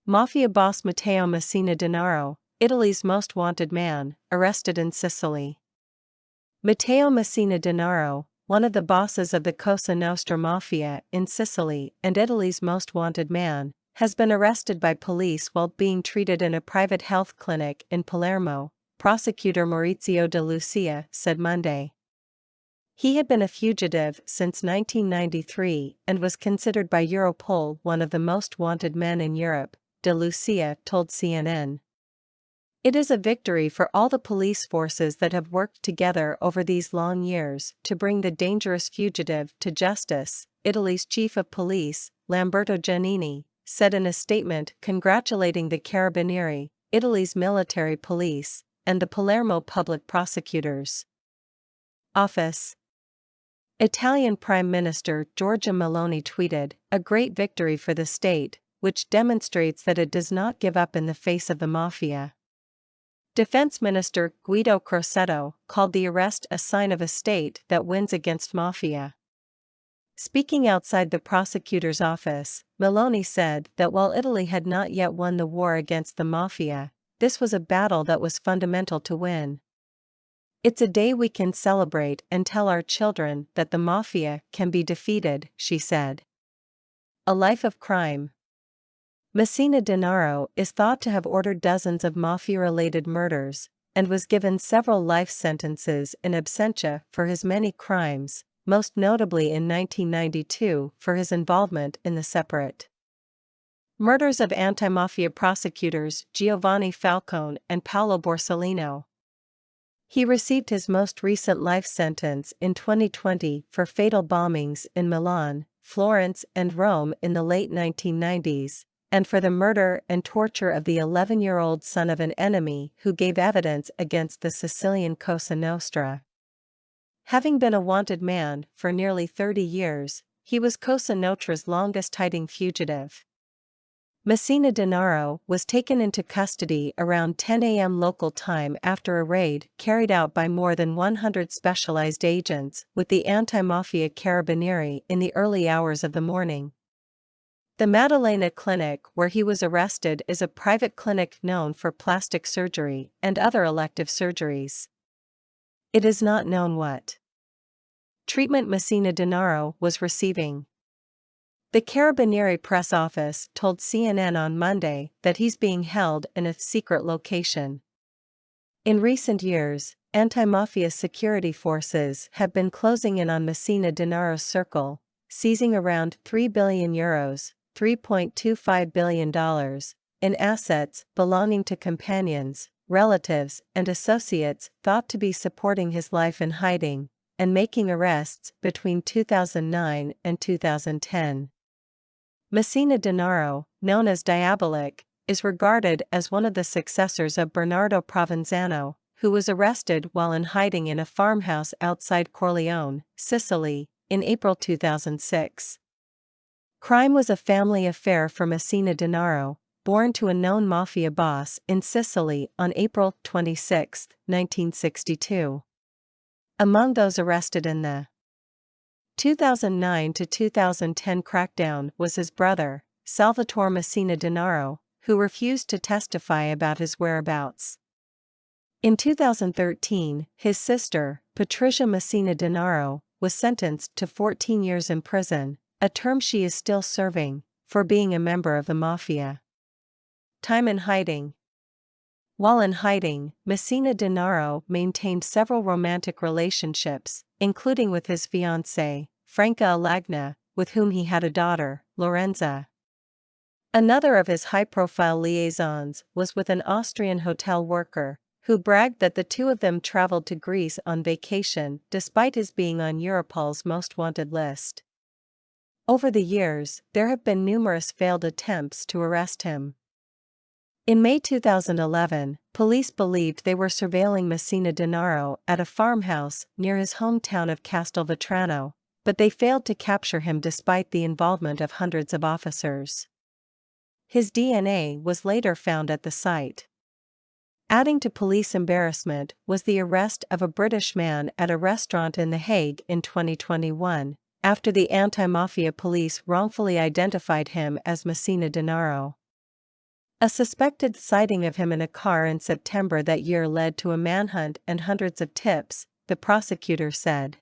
Mafia boss Matteo Messina Denaro, Italy's most wanted man, arrested in Sicily. Matteo Messina Denaro, one of the bosses of the Cosa Nostra Mafia in Sicily and Italy's most wanted man, has been arrested by police while being treated in a private health clinic in Palermo, prosecutor Maurizio De Lucia said Monday. He had been a fugitive since 1993 and was considered by Europol one of the most wanted men in Europe, De Lucia told CNN. It is a victory for all the police forces that have worked together over these long years to bring the dangerous fugitive to justice, Italy's chief of police, Lamberto Giannini, said in a statement congratulating the Carabinieri, Italy's military police, and the Palermo public prosecutors' office. Italian Prime Minister Giorgia Meloni tweeted, "A great victory for the state, which demonstrates that it does not give up in the face of the mafia." Defense Minister Guido Crosetto called the arrest a sign of a state that wins against mafia. Speaking outside the prosecutor's office, Meloni said that while Italy had not yet won the war against the mafia, this was a battle that was fundamental to win. "It's a day we can celebrate and tell our children that the mafia can be defeated," she said. A life of crime. Messina Denaro is thought to have ordered dozens of mafia-related murders, and was given several life sentences in absentia for his many crimes, most notably in 1992 for his involvement in the separate murders of anti-mafia prosecutors Giovanni Falcone and Paolo Borsellino. He received his most recent life sentence in 2020 for fatal bombings in Milan, Florence and Rome in the late 1990s, and for the murder and torture of the 11-year-old son of an enemy who gave evidence against the Sicilian Cosa Nostra. Having been a wanted man for nearly 30 years, he was Cosa Nostra's longest-hiding fugitive. Messina Denaro was taken into custody around 10 a.m. local time after a raid carried out by more than 100 specialized agents with the anti-mafia Carabinieri in the early hours of the morning. The Maddalena Clinic where he was arrested is a private clinic known for plastic surgery and other elective surgeries. It is not known what treatment Messina Denaro was receiving. The Carabinieri press office told CNN on Monday that he's being held in a secret location. In recent years, anti-mafia security forces have been closing in on Messina Denaro's circle, seizing around €3 billion, $3.25 billion, in assets belonging to companions, relatives, and associates thought to be supporting his life in hiding, and making arrests between 2009 and 2010. Messina Denaro, known as Diabolic, is regarded as one of the successors of Bernardo Provenzano, who was arrested while in hiding in a farmhouse outside Corleone, Sicily, in April 2006. Crime was a family affair for Messina Denaro, born to a known mafia boss in Sicily on April 26, 1962. Among those arrested in the 2009 to 2010 crackdown was his brother, Salvatore Messina Denaro, who refused to testify about his whereabouts. In 2013, his sister, Patricia Messina Denaro, was sentenced to 14 years in prison, a term she is still serving, for being a member of the mafia. Time in hiding. While in hiding, Messina Denaro maintained several romantic relationships, including with his fiancée, Franca Alagna, with whom he had a daughter, Lorenza. Another of his high-profile liaisons was with an Austrian hotel worker, who bragged that the two of them traveled to Greece on vacation despite his being on Europol's most wanted list. Over the years, there have been numerous failed attempts to arrest him. In May 2011, police believed they were surveilling Messina Denaro at a farmhouse near his hometown of Castelvetrano, but they failed to capture him despite the involvement of hundreds of officers. His DNA was later found at the site. Adding to police embarrassment was the arrest of a British man at a restaurant in The Hague in 2021, after the anti-mafia police wrongfully identified him as Messina Denaro. A suspected sighting of him in a car in September that year led to a manhunt and hundreds of tips, the prosecutor said.